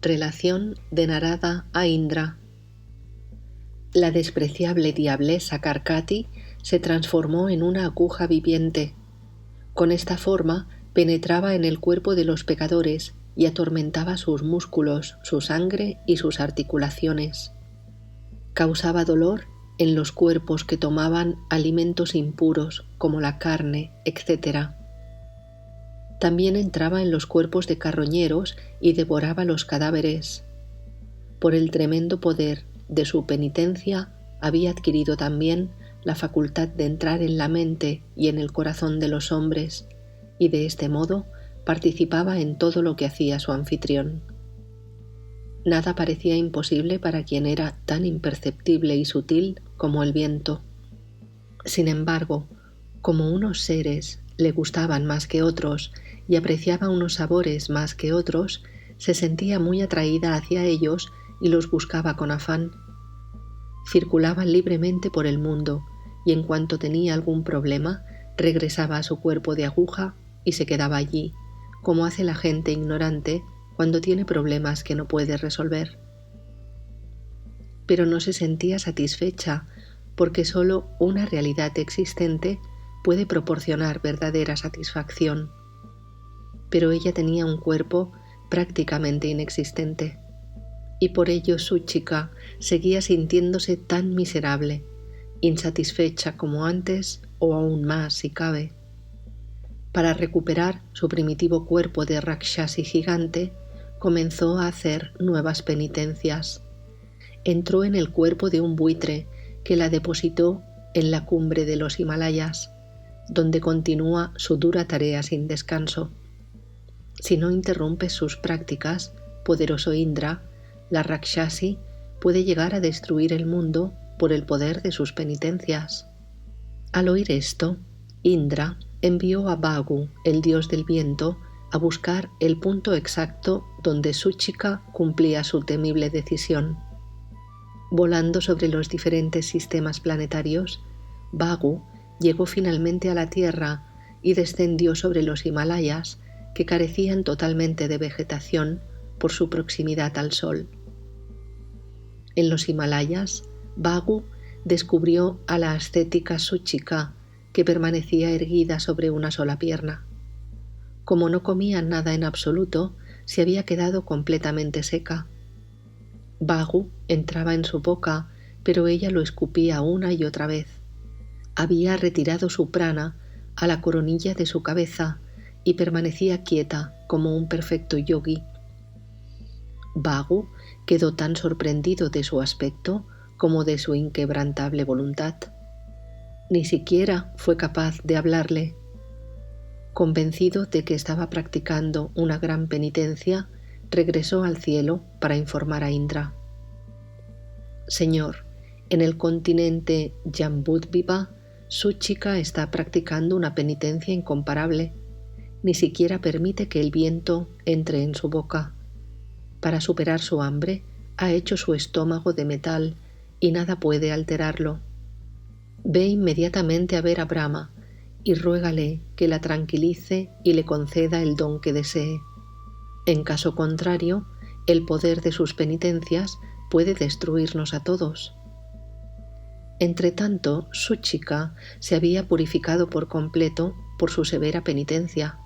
Relación de Narada a Indra. La despreciable diablesa Karkati se transformó en una aguja viviente. Con esta forma penetraba en el cuerpo de los pecadores y atormentaba sus músculos, su sangre y sus articulaciones. Causaba dolor en los cuerpos que tomaban alimentos impuros como la carne, etc. También entraba en los cuerpos de carroñeros y devoraba los cadáveres. Por el tremendo poder de su penitencia, había adquirido también la facultad de entrar en la mente y en el corazón de los hombres, y de este modo participaba en todo lo que hacía su anfitrión. Nada parecía imposible para quien era tan imperceptible y sutil como el viento. Sin embargo, como unos seres le gustaban más que otros y apreciaba unos sabores más que otros, se sentía muy atraída hacia ellos y los buscaba con afán. Circulaba libremente por el mundo y en cuanto tenía algún problema, regresaba a su cuerpo de aguja y se quedaba allí, como hace la gente ignorante cuando tiene problemas que no puede resolver. Pero no se sentía satisfecha porque solo una realidad existente puede proporcionar verdadera satisfacción. Pero ella tenía un cuerpo prácticamente inexistente, y por ello Suchika seguía sintiéndose tan miserable, insatisfecha como antes o aún más si cabe. Para recuperar su primitivo cuerpo de Rakshasi gigante, comenzó a hacer nuevas penitencias. Entró en el cuerpo de un buitre que la depositó en la cumbre de los Himalayas, donde continúa su dura tarea sin descanso. Si no interrumpes sus prácticas, poderoso Indra, la Rakshasi puede llegar a destruir el mundo por el poder de sus penitencias. Al oír esto, Indra envió a Bhagu, el dios del viento, a buscar el punto exacto donde Suchika cumplía su temible decisión. Volando sobre los diferentes sistemas planetarios, Bhagu llegó finalmente a la Tierra y descendió sobre los Himalayas, que carecían totalmente de vegetación por su proximidad al Sol. En los Himalayas, Bhagu descubrió a la ascética Suchika, que permanecía erguida sobre una sola pierna. Como no comía nada en absoluto, se había quedado completamente seca. Bhagu entraba en su boca, pero ella lo escupía una y otra vez. Había retirado su prana a la coronilla de su cabeza y permanecía quieta como un perfecto yogi. Bhagu quedó tan sorprendido de su aspecto como de su inquebrantable voluntad. Ni siquiera fue capaz de hablarle. Convencido de que estaba practicando una gran penitencia, regresó al cielo para informar a Indra. Señor, en el continente Jambudvipa, Suchika está practicando una penitencia incomparable. Ni siquiera permite que el viento entre en su boca. Para superar su hambre, ha hecho su estómago de metal y nada puede alterarlo. Ve inmediatamente a ver a Brahma y ruégale que la tranquilice y le conceda el don que desee. En caso contrario, el poder de sus penitencias puede destruirnos a todos. Entretanto, Suchika se había purificado por completo por su severa penitencia.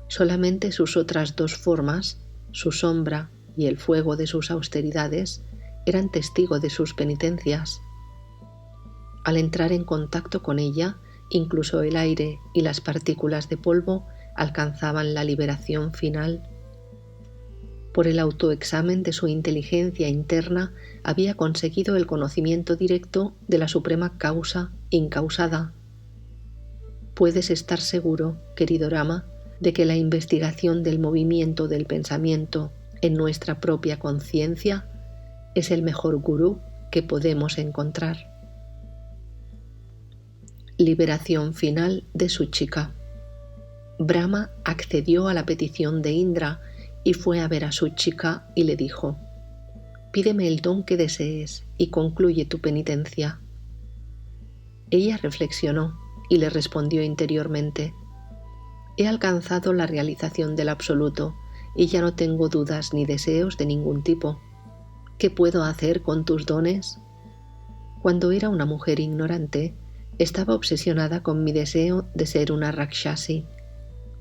Solamente sus otras dos formas, su sombra y el fuego de sus austeridades, eran testigo de sus penitencias. Al entrar en contacto con ella, incluso el aire y las partículas de polvo alcanzaban la liberación final. Por el autoexamen de su inteligencia interna, había conseguido el conocimiento directo de la suprema causa incausada. Puedes estar seguro, querido Rama, de que la investigación del movimiento del pensamiento en nuestra propia conciencia es el mejor gurú que podemos encontrar. Liberación final de Suchika. Brahma accedió a la petición de Indra y fue a ver a Suchika y le dijo: «Pídeme el don que desees y concluye tu penitencia». Ella reflexionó y le respondió interiormente: «He alcanzado la realización del absoluto y ya no tengo dudas ni deseos de ningún tipo. ¿Qué puedo hacer con tus dones? Cuando era una mujer ignorante, estaba obsesionada con mi deseo de ser una Rakshasi,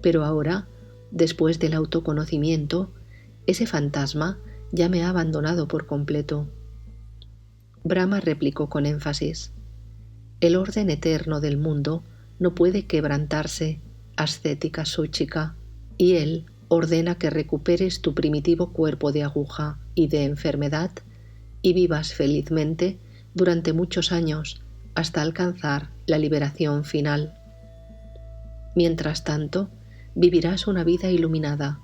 pero ahora, después del autoconocimiento, ese fantasma ya me ha abandonado por completo. Brahma replicó con énfasis: el orden eterno del mundo no puede quebrantarse, ascética Súchika, y él ordena que recuperes tu primitivo cuerpo de aguja y de enfermedad y vivas felizmente durante muchos años hasta alcanzar la liberación final. Mientras tanto, vivirás una vida iluminada,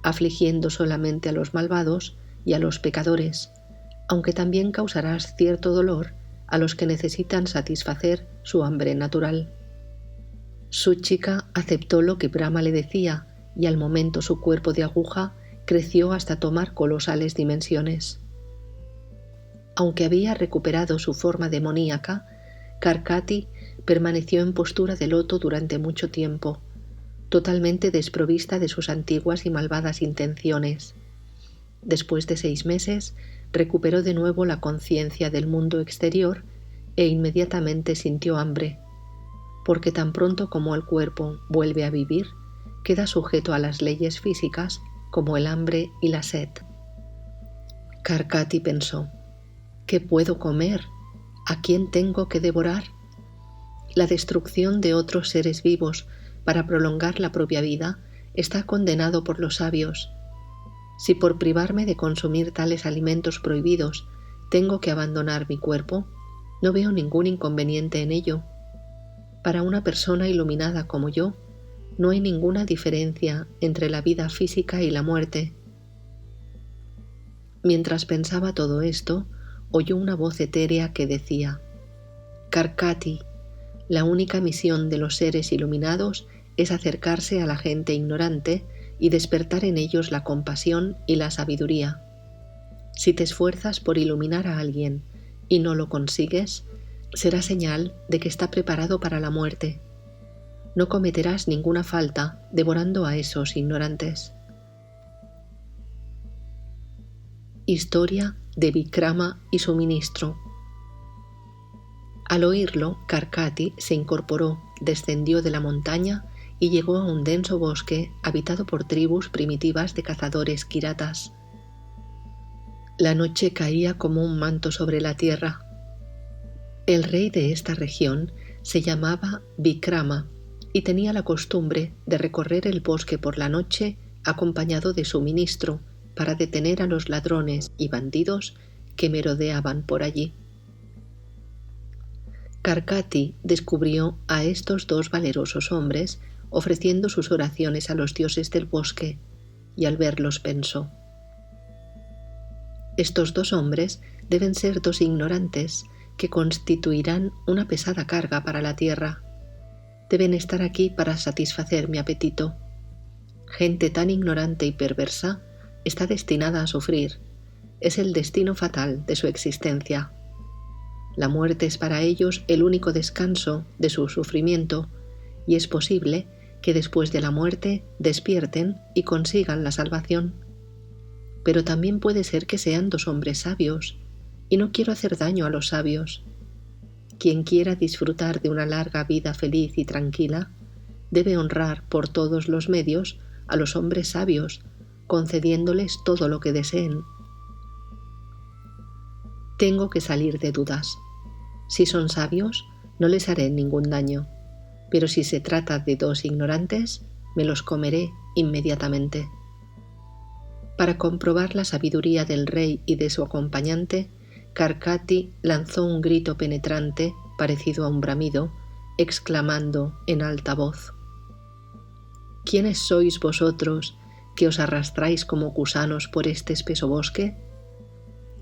afligiendo solamente a los malvados y a los pecadores, aunque también causarás cierto dolor a los que necesitan satisfacer su hambre natural. Súchika aceptó lo que Brahma le decía y al momento su cuerpo de aguja creció hasta tomar colosales dimensiones. Aunque había recuperado su forma demoníaca, Karkati permaneció en postura de loto durante mucho tiempo, totalmente desprovista de sus antiguas y malvadas intenciones. Después de 6 meses, recuperó de nuevo la conciencia del mundo exterior e inmediatamente sintió hambre, porque tan pronto como el cuerpo vuelve a vivir, queda sujeto a las leyes físicas como el hambre y la sed. Karkati pensó: ¿qué puedo comer? ¿A quién tengo que devorar? La destrucción de otros seres vivos para prolongar la propia vida está condenado por los sabios. Si por privarme de consumir tales alimentos prohibidos tengo que abandonar mi cuerpo, no veo ningún inconveniente en ello. Para una persona iluminada como yo, no hay ninguna diferencia entre la vida física y la muerte. Mientras pensaba todo esto, oyó una voz etérea que decía: Karkati, la única misión de los seres iluminados es acercarse a la gente ignorante y despertar en ellos la compasión y la sabiduría. Si te esfuerzas por iluminar a alguien y no lo consigues, será señal de que está preparado para la muerte. No cometerás ninguna falta devorando a esos ignorantes. Historia de Vikrama y su ministro. Al oírlo, Karkati se incorporó, descendió de la montaña y llegó a un denso bosque habitado por tribus primitivas de cazadores kiratas. La noche caía como un manto sobre la tierra. El rey de esta región se llamaba Vikrama y tenía la costumbre de recorrer el bosque por la noche acompañado de su ministro para detener a los ladrones y bandidos que merodeaban por allí. Karkati descubrió a estos 2 valerosos hombres ofreciendo sus oraciones a los dioses del bosque, y al verlos pensó: estos 2 hombres deben ser 2 ignorantes que constituirán una pesada carga para la tierra. Deben estar aquí para satisfacer mi apetito. Gente tan ignorante y perversa está destinada a sufrir. Es el destino fatal de su existencia. La muerte es para ellos el único descanso de su sufrimiento, y es posible que después de la muerte despierten y consigan la salvación. Pero también puede ser que sean 2 hombres sabios, y no quiero hacer daño a los sabios. Quien quiera disfrutar de una larga vida feliz y tranquila, debe honrar por todos los medios a los hombres sabios, concediéndoles todo lo que deseen. Tengo que salir de dudas. Si son sabios, no les haré ningún daño, pero si se trata de 2 ignorantes, me los comeré inmediatamente. Para comprobar la sabiduría del rey y de su acompañante, Karkati lanzó un grito penetrante, parecido a un bramido, exclamando en alta voz: ¿Quiénes sois vosotros que os arrastráis como gusanos por este espeso bosque?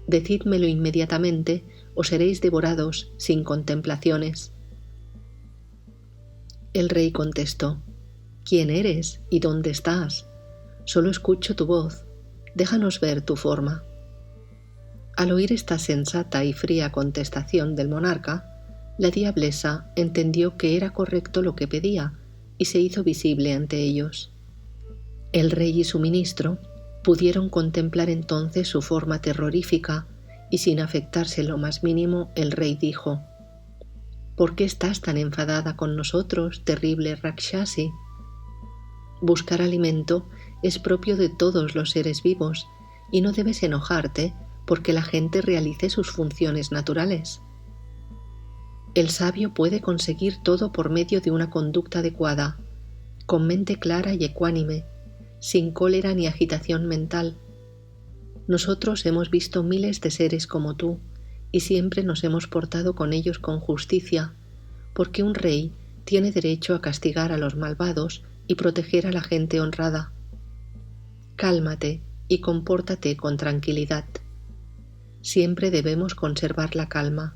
Decídmelo inmediatamente o seréis devorados sin contemplaciones. El rey contestó: ¿Quién eres y dónde estás? Solo escucho tu voz. Déjanos ver tu forma. Al oír esta sensata y fría contestación del monarca, la diablesa entendió que era correcto lo que pedía y se hizo visible ante ellos. El rey y su ministro pudieron contemplar entonces su forma terrorífica y sin afectarse lo más mínimo el rey dijo: ¿Por qué estás tan enfadada con nosotros, terrible Rakshasi? Buscar alimento es propio de todos los seres vivos y no debes enojarte porque la gente realice sus funciones naturales. El sabio puede conseguir todo por medio de una conducta adecuada, con mente clara y ecuánime, sin cólera ni agitación mental. Nosotros hemos visto miles de seres como tú y siempre nos hemos portado con ellos con justicia, porque un rey tiene derecho a castigar a los malvados y proteger a la gente honrada. Cálmate y compórtate con tranquilidad. Siempre debemos conservar la calma,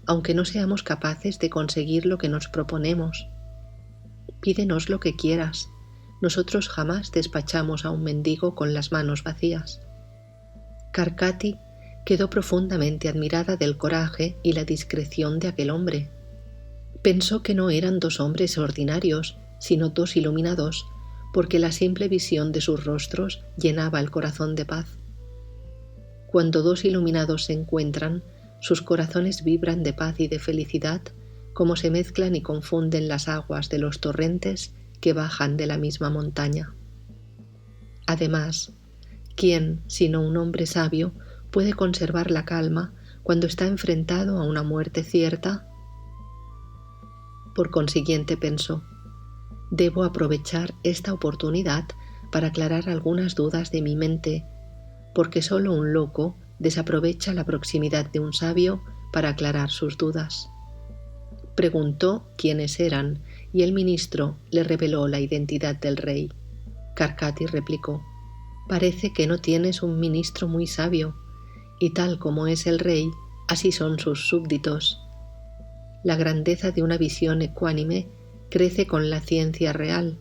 aunque no seamos capaces de conseguir lo que nos proponemos. Pídenos lo que quieras. Nosotros jamás despachamos a un mendigo con las manos vacías. Karkati quedó profundamente admirada del coraje y la discreción de aquel hombre. Pensó que no eran dos hombres ordinarios, sino dos iluminados, porque la simple visión de sus rostros llenaba el corazón de paz. Cuando dos iluminados se encuentran, sus corazones vibran de paz y de felicidad, como se mezclan y confunden las aguas de los torrentes que bajan de la misma montaña. Además, ¿quién, sino un hombre sabio, puede conservar la calma cuando está enfrentado a una muerte cierta? Por consiguiente pensó: debo aprovechar esta oportunidad para aclarar algunas dudas de mi mente, porque solo un loco desaprovecha la proximidad de un sabio para aclarar sus dudas. Preguntó quiénes eran y el ministro le reveló la identidad del rey. Karkati replicó: parece que no tienes un ministro muy sabio, y tal como es el rey, así son sus súbditos. La grandeza de una visión ecuánime crece con la ciencia real.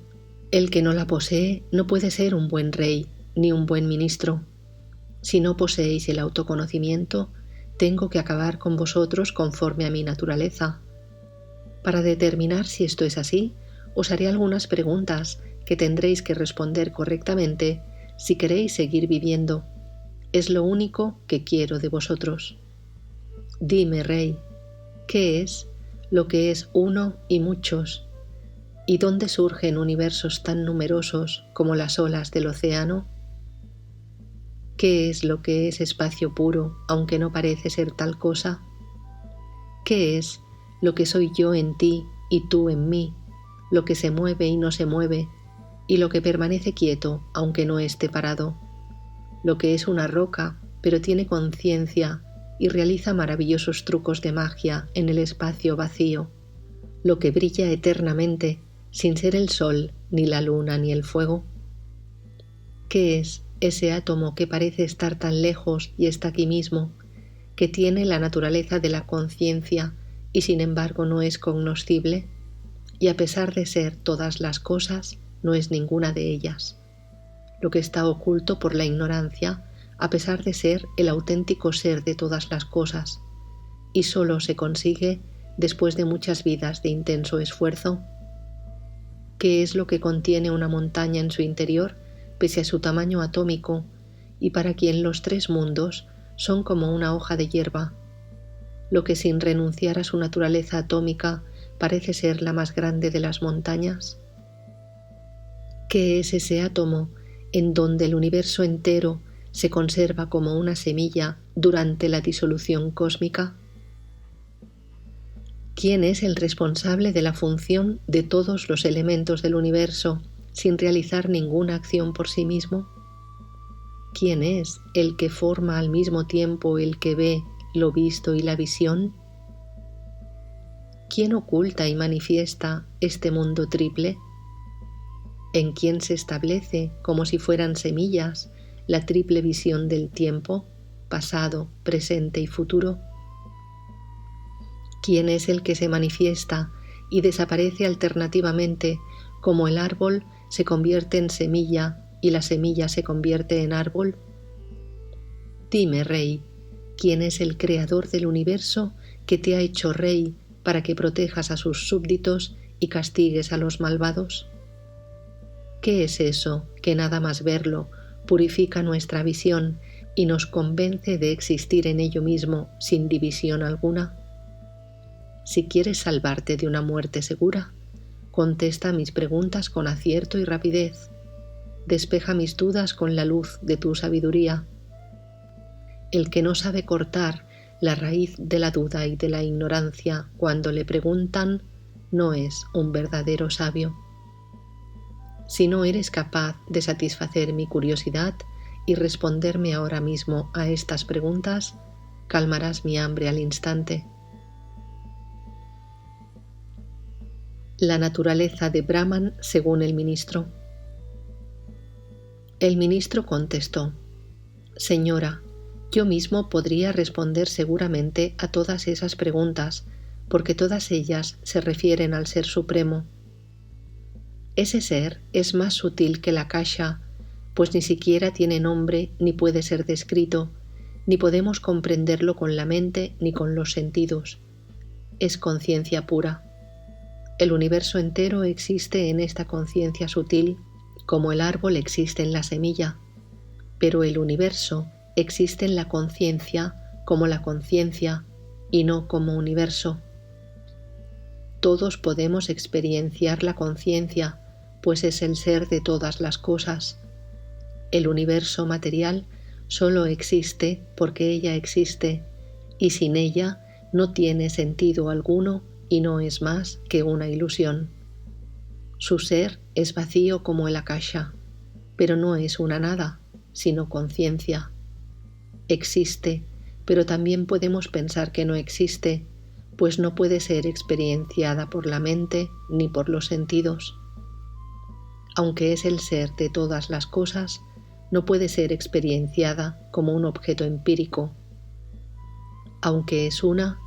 El que no la posee no puede ser un buen rey ni un buen ministro. Si no poseéis el autoconocimiento, tengo que acabar con vosotros conforme a mi naturaleza. Para determinar si esto es así, os haré algunas preguntas que tendréis que responder correctamente si queréis seguir viviendo. Es lo único que quiero de vosotros. Dime, rey, ¿qué es lo que es uno y muchos? ¿Y dónde surgen universos tan numerosos como las olas del océano? ¿Qué es lo que es espacio puro, aunque no parece ser tal cosa? ¿Qué es lo que soy yo en ti y tú en mí, lo que se mueve y no se mueve, y lo que permanece quieto, aunque no esté parado? Lo que es una roca, pero tiene conciencia y realiza maravillosos trucos de magia en el espacio vacío, lo que brilla eternamente, sin ser el sol, ni la luna, ni el fuego. ¿Qué es ese átomo que parece estar tan lejos y está aquí mismo, que tiene la naturaleza de la conciencia y sin embargo no es cognoscible, y a pesar de ser todas las cosas, no es ninguna de ellas? Lo que está oculto por la ignorancia, a pesar de ser el auténtico ser de todas las cosas, y solo se consigue después de muchas vidas de intenso esfuerzo. ¿Qué es lo que contiene una montaña en su interior, pese a su tamaño atómico, y para quien los tres mundos son como una hoja de hierba, lo que sin renunciar a su naturaleza atómica parece ser la más grande de las montañas? ¿Qué es ese átomo en donde el universo entero se conserva como una semilla durante la disolución cósmica? ¿Quién es el responsable de la función de todos los elementos del universo sin realizar ninguna acción por sí mismo? ¿Quién es el que forma al mismo tiempo el que ve, lo visto y la visión? ¿Quién oculta y manifiesta este mundo triple? ¿En quién se establece, como si fueran semillas, la triple visión del tiempo, pasado, presente y futuro? ¿Quién es el que se manifiesta y desaparece alternativamente, como el árbol se convierte en semilla y la semilla se convierte en árbol? Dime, rey, ¿quién es el creador del universo que te ha hecho rey para que protejas a sus súbditos y castigues a los malvados? ¿Qué es eso que nada más verlo purifica nuestra visión y nos convence de existir en ello mismo sin división alguna? Si quieres salvarte de una muerte segura, contesta mis preguntas con acierto y rapidez. Despeja mis dudas con la luz de tu sabiduría. El que no sabe cortar la raíz de la duda y de la ignorancia cuando le preguntan, no es un verdadero sabio. Si no eres capaz de satisfacer mi curiosidad y responderme ahora mismo a estas preguntas, calmarás mi hambre al instante. La naturaleza de Brahman según el ministro. El ministro contestó: Señora, yo mismo podría responder seguramente a todas esas preguntas, porque todas ellas se refieren al Ser Supremo. Ese ser es más sutil que la Akasha, pues ni siquiera tiene nombre ni puede ser descrito, ni podemos comprenderlo con la mente ni con los sentidos. Es conciencia pura. El universo entero existe en esta conciencia sutil, como el árbol existe en la semilla, pero el universo existe en la conciencia como la conciencia y no como universo. Todos podemos experienciar la conciencia, pues es el ser de todas las cosas. El universo material solo existe porque ella existe, y sin ella no tiene sentido alguno y no es más que una ilusión. Su ser es vacío como el Akasha, pero no es una nada, sino conciencia. Existe, pero también podemos pensar que no existe, pues no puede ser experienciada por la mente ni por los sentidos. Aunque es el ser de todas las cosas, no puede ser experienciada como un objeto empírico. Aunque es una,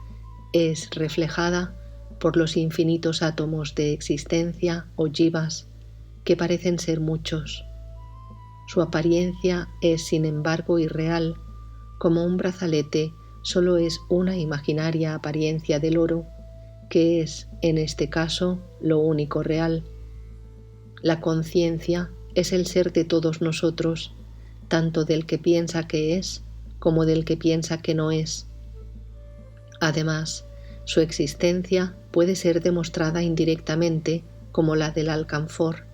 es reflejada por los infinitos átomos de existencia o jivas, que parecen ser muchos. Su apariencia es, sin embargo, irreal, como un brazalete solo es una imaginaria apariencia del oro, que es, en este caso, lo único real. La conciencia es el ser de todos nosotros, tanto del que piensa que es como del que piensa que no es. Además, su existencia puede ser demostrada indirectamente como la del alcanfor,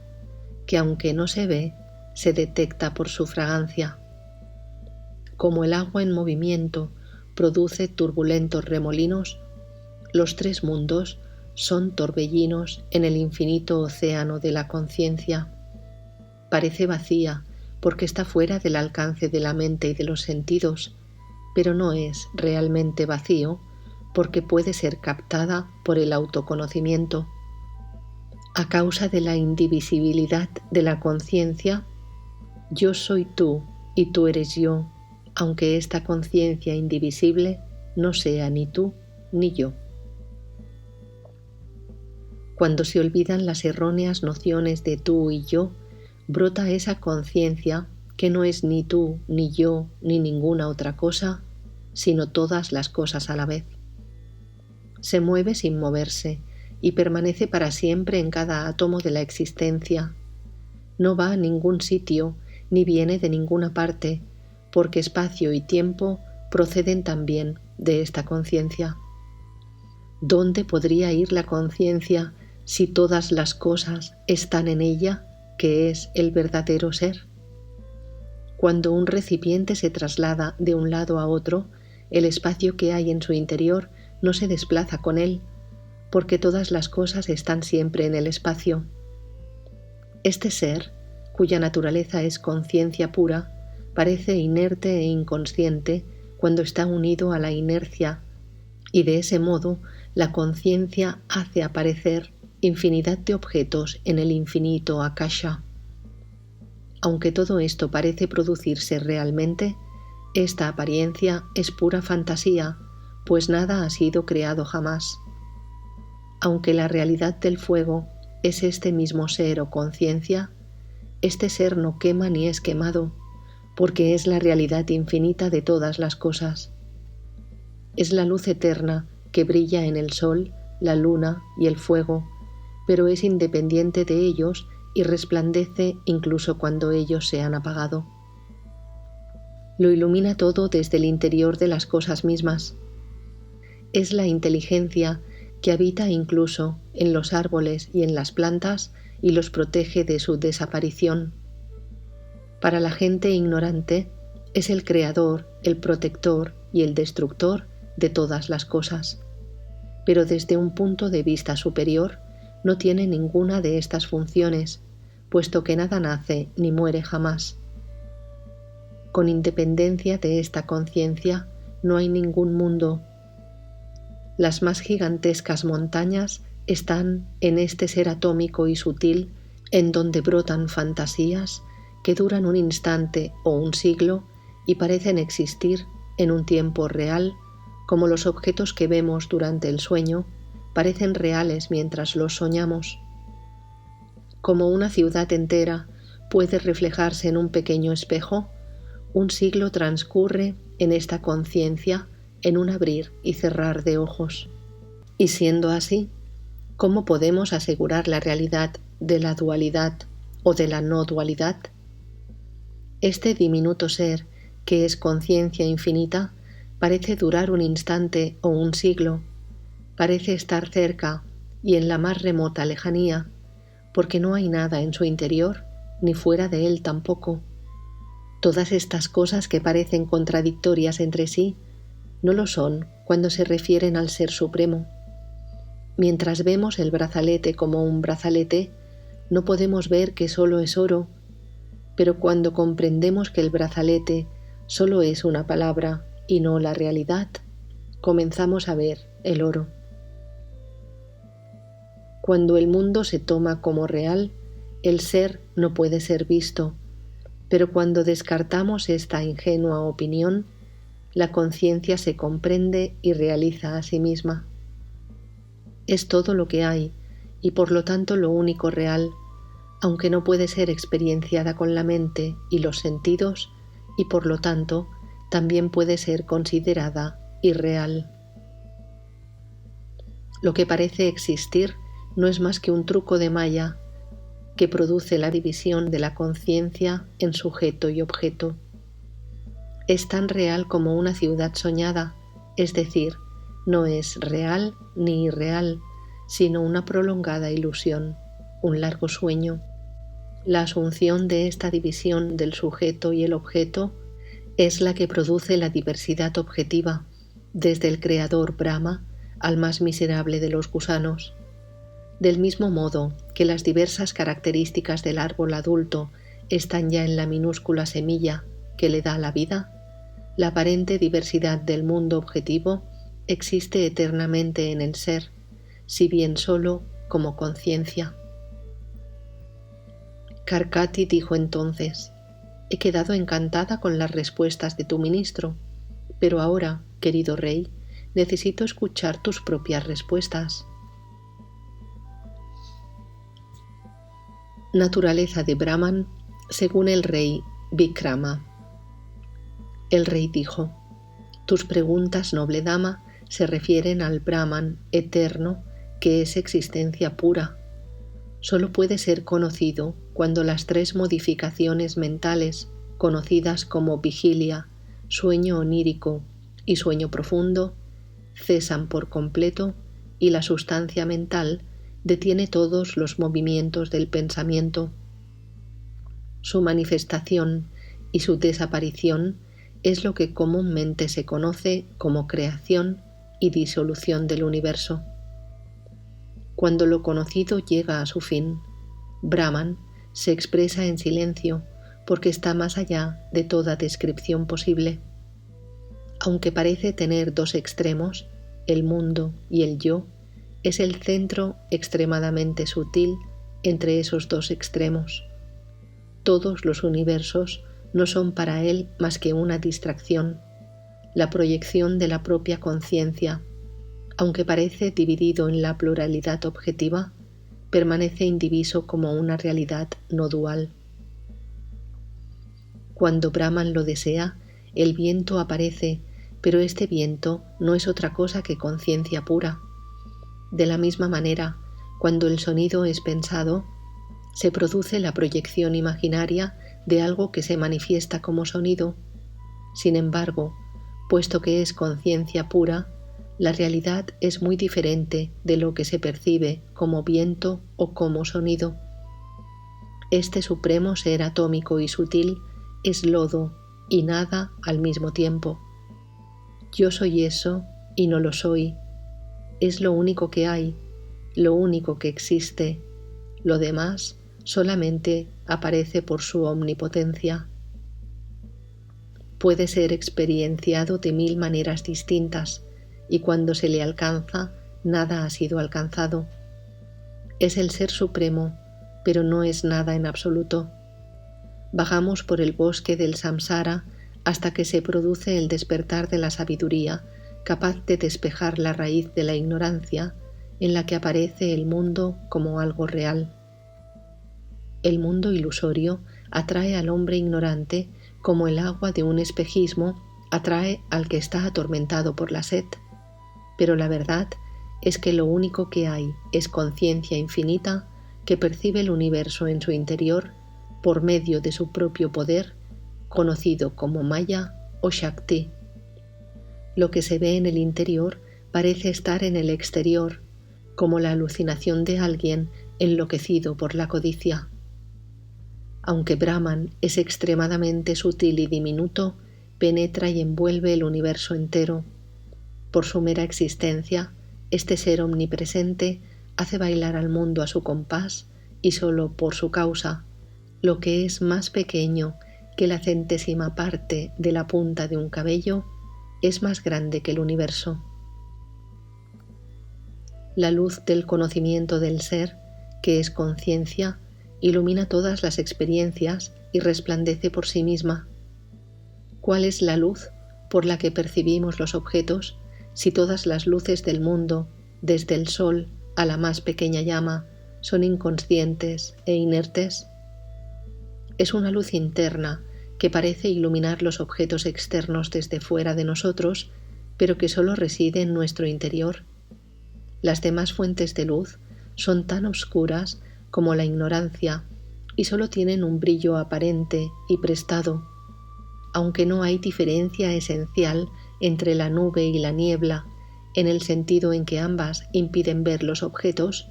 que aunque no se ve, se detecta por su fragancia. Como el agua en movimiento produce turbulentos remolinos, los tres mundos son torbellinos en el infinito océano de la conciencia. Parece vacía porque está fuera del alcance de la mente y de los sentidos, pero no es realmente vacío porque puede ser captada por el autoconocimiento. A causa de la indivisibilidad de la conciencia, yo soy tú y tú eres yo, aunque esta conciencia indivisible no sea ni tú ni yo. Cuando se olvidan las erróneas nociones de tú y yo, brota esa conciencia que no es ni tú, ni yo, ni ninguna otra cosa, sino todas las cosas a la vez. Se mueve sin moverse y permanece para siempre en cada átomo de la existencia. No va a ningún sitio ni viene de ninguna parte, porque espacio y tiempo proceden también de esta conciencia. ¿Dónde podría ir la conciencia si todas las cosas están en ella, que es el verdadero ser? Cuando un recipiente se traslada de un lado a otro, el espacio que hay en su interior no se desplaza con él, porque todas las cosas están siempre en el espacio. Este ser, cuya naturaleza es conciencia pura, parece inerte e inconsciente cuando está unido a la inercia, y de ese modo la conciencia hace aparecer infinidad de objetos en el infinito Akasha. Aunque todo esto parece producirse realmente, esta apariencia es pura fantasía, pues nada ha sido creado jamás. Aunque la realidad del fuego es este mismo ser o conciencia, este ser no quema ni es quemado, porque es la realidad infinita de todas las cosas. Es la luz eterna que brilla en el sol, la luna y el fuego, pero es independiente de ellos y resplandece incluso cuando ellos se han apagado. Lo ilumina todo desde el interior de las cosas mismas. Es la inteligencia que habita incluso en los árboles y en las plantas y los protege de su desaparición. Para la gente ignorante, es el creador, el protector y el destructor de todas las cosas. Pero desde un punto de vista superior, no tiene ninguna de estas funciones, puesto que nada nace ni muere jamás. Con independencia de esta conciencia, no hay ningún mundo. Las más gigantescas montañas están en este ser atómico y sutil, en donde brotan fantasías que duran un instante o un siglo y parecen existir en un tiempo real, como los objetos que vemos durante el sueño parecen reales mientras los soñamos. Como una ciudad entera puede reflejarse en un pequeño espejo, un siglo transcurre en esta conciencia en un abrir y cerrar de ojos. Y siendo así, ¿cómo podemos asegurar la realidad de la dualidad o de la no dualidad? Este diminuto ser, que es conciencia infinita, parece durar un instante o un siglo, parece estar cerca y en la más remota lejanía, porque no hay nada en su interior, ni fuera de él tampoco. Todas estas cosas que parecen contradictorias entre sí, no lo son cuando se refieren al Ser Supremo. Mientras vemos el brazalete como un brazalete, no podemos ver que solo es oro, pero cuando comprendemos que el brazalete solo es una palabra y no la realidad, comenzamos a ver el oro. Cuando el mundo se toma como real, el ser no puede ser visto, pero cuando descartamos esta ingenua opinión, la conciencia se comprende y realiza a sí misma. Es todo lo que hay y por lo tanto lo único real, aunque no puede ser experienciada con la mente y los sentidos y por lo tanto también puede ser considerada irreal. Lo que parece existir no es más que un truco de Maya que produce la división de la conciencia en sujeto y objeto. Es tan real como una ciudad soñada, es decir, no es real ni irreal, sino una prolongada ilusión, un largo sueño. La asunción de esta división del sujeto y el objeto es la que produce la diversidad objetiva, desde el creador Brahma al más miserable de los gusanos. Del mismo modo que las diversas características del árbol adulto están ya en la minúscula semilla que le da la vida, la aparente diversidad del mundo objetivo existe eternamente en el ser, si bien solo como conciencia. Karkati dijo entonces: «He quedado encantada con las respuestas de tu ministro, pero ahora, querido rey, necesito escuchar tus propias respuestas». Naturaleza de Brahman según el rey Vikrama. El rey dijo: «Tus preguntas, noble dama, se refieren al Brahman eterno, que es existencia pura. Solo puede ser conocido cuando las tres modificaciones mentales, conocidas como vigilia, sueño onírico y sueño profundo, cesan por completo y la sustancia mental detiene todos los movimientos del pensamiento. Su manifestación y su desaparición es lo que comúnmente se conoce como creación y disolución del universo. Cuando lo conocido llega a su fin, Brahman se expresa en silencio porque está más allá de toda descripción posible. Aunque parece tener dos extremos, el mundo y el yo, es el centro extremadamente sutil entre esos dos extremos. Todos los universos no son para él más que una distracción, la proyección de la propia conciencia. Aunque parece dividido en la pluralidad objetiva, permanece indiviso como una realidad no dual. Cuando Brahman lo desea, el viento aparece, pero este viento no es otra cosa que conciencia pura. De la misma manera, cuando el sonido es pensado, se produce la proyección imaginaria de algo que se manifiesta como sonido. Sin embargo, puesto que es conciencia pura, la realidad es muy diferente de lo que se percibe como viento o como sonido. Este supremo ser atómico y sutil es lodo y nada al mismo tiempo. Yo soy eso y no lo soy. Es lo único que hay, lo único que existe. Lo demás solamente aparece por su omnipotencia. Puede ser experienciado de 1000 maneras distintas, y cuando se le alcanza, nada ha sido alcanzado. Es el Ser Supremo, pero no es nada en absoluto. Bajamos por el bosque del samsara hasta que se produce el despertar de la sabiduría, capaz de despejar la raíz de la ignorancia, en la que aparece el mundo como algo real. El mundo ilusorio atrae al hombre ignorante como el agua de un espejismo atrae al que está atormentado por la sed. Pero la verdad es que lo único que hay es conciencia infinita que percibe el universo en su interior por medio de su propio poder, conocido como Maya o Shakti. Lo que se ve en el interior parece estar en el exterior, como la alucinación de alguien enloquecido por la codicia. Aunque Brahman es extremadamente sutil y diminuto, penetra y envuelve el universo entero. Por su mera existencia, este ser omnipresente hace bailar al mundo a su compás y solo por su causa, lo que es más pequeño que la centésima parte de la punta de un cabello, es más grande que el universo. La luz del conocimiento del ser, que es conciencia, ilumina todas las experiencias y resplandece por sí misma. ¿Cuál es la luz por la que percibimos los objetos si todas las luces del mundo, desde el sol a la más pequeña llama, son inconscientes e inertes? Es una luz interna que parece iluminar los objetos externos desde fuera de nosotros, pero que solo reside en nuestro interior. Las demás fuentes de luz son tan oscuras como la ignorancia y solo tienen un brillo aparente y prestado. Aunque no hay diferencia esencial entre la nube y la niebla, en el sentido en que ambas impiden ver los objetos,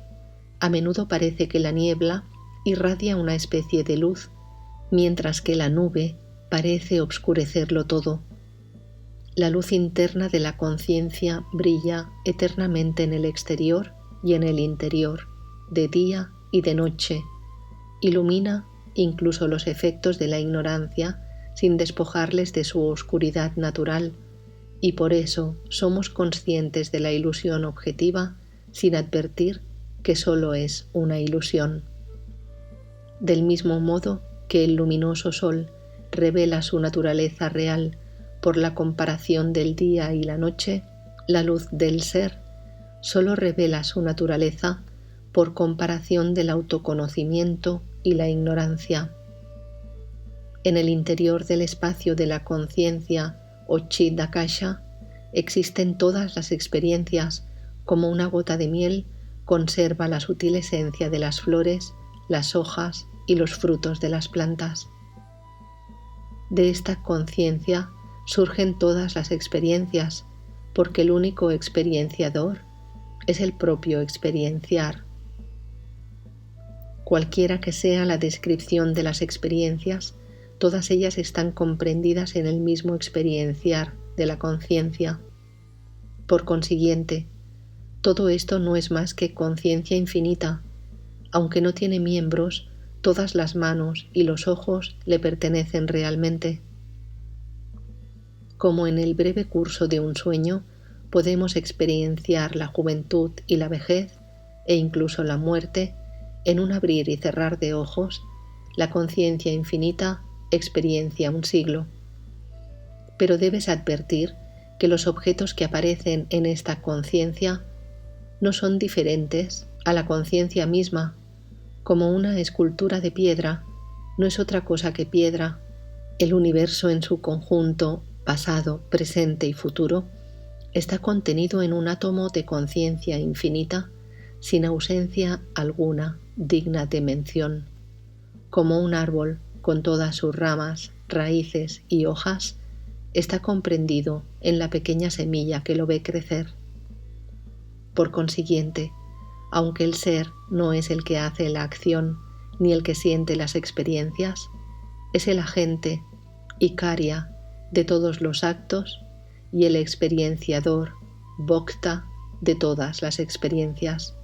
a menudo parece que la niebla irradia una especie de luz, mientras que la nube parece obscurecerlo todo. La luz interna de la conciencia brilla eternamente en el exterior y en el interior, de día y de noche. Ilumina incluso los efectos de la ignorancia sin despojarles de su oscuridad natural, y por eso somos conscientes de la ilusión objetiva sin advertir que solo es una ilusión. Del mismo modo que el luminoso sol revela su naturaleza real por la comparación del día y la noche, la luz del ser solo revela su naturaleza por comparación del autoconocimiento y la ignorancia. En el interior del espacio de la conciencia o Chidakasha existen todas las experiencias, como una gota de miel conserva la sutil esencia de las flores, las hojas y los frutos de las plantas. De esta conciencia surgen todas las experiencias, porque el único experienciador es el propio experienciar. Cualquiera que sea la descripción de las experiencias, todas ellas están comprendidas en el mismo experienciar de la conciencia. Por consiguiente, todo esto no es más que conciencia infinita. Aunque no tiene miembros, todas las manos y los ojos le pertenecen realmente. Como en el breve curso de un sueño, podemos experienciar la juventud y la vejez, e incluso la muerte, en un abrir y cerrar de ojos, la conciencia infinita experiencia un siglo. Pero debes advertir que los objetos que aparecen en esta conciencia no son diferentes a la conciencia misma, como una escultura de piedra no es otra cosa que piedra. El universo en su conjunto, pasado, presente y futuro, está contenido en un átomo de conciencia infinita, sin ausencia alguna digna de mención. Como un árbol con todas sus ramas, raíces y hojas, está comprendido en la pequeña semilla que lo ve crecer. Por consiguiente, aunque el ser no es el que hace la acción ni el que siente las experiencias, es el agente, Icaria, de todos los actos y el experienciador, Bhokta, de todas las experiencias.